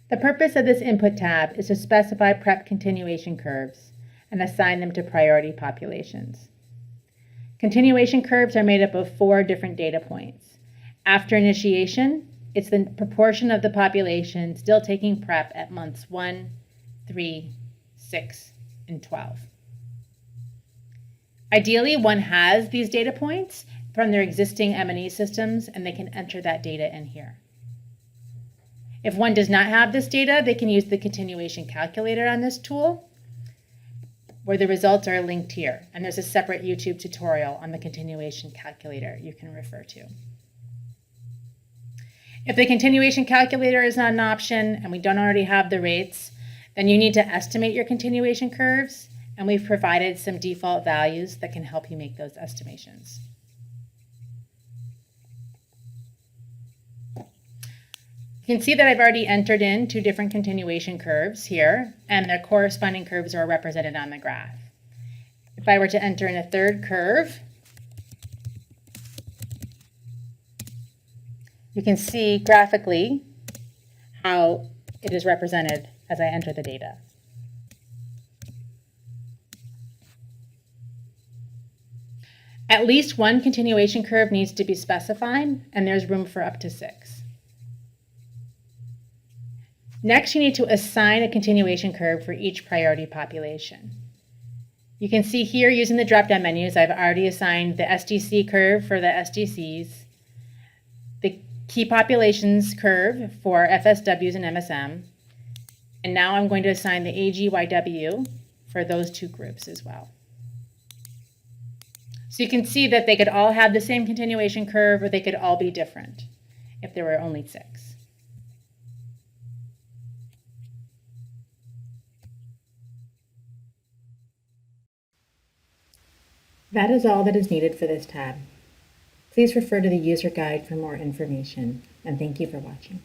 The purpose of this input tab is to specify PrEP continuation curves and assign them to priority populations. Continuation curves are made up of 4 different data points. After initiation, it's the proportion of the population still taking PrEP at months 1, 3, 6, and 12. Ideally, one has these data points from their existing M&E systems, and they can enter that data in here. If one does not have this data, they can use the continuation calculator on this tool, where the results are linked here. And there's a separate YouTube tutorial on the continuation calculator you can refer to. If the continuation calculator is not an option and we don't already have the rates, then you need to estimate your continuation curves, and we've provided some default values that can help you make those estimations. You can see that I've already entered in 2 different continuation curves here, and their corresponding curves are represented on the graph. If I were to enter in a 3rd curve, you can see graphically how it is represented as I enter the data. At least 1 continuation curve needs to be specified, and there's room for up to 6. Next, you need to assign a continuation curve for each priority population. You can see here using the drop-down menus, I've already assigned the SDC curve for the SDCs, the key populations curve for FSWs and MSM, and now I'm going to assign the AGYW for those 2 groups as well. So you can see that they could all have the same continuation curve, or they could all be different if there were only 6. That is all that is needed for this tab. Please refer to the user guide for more information, and thank you for watching.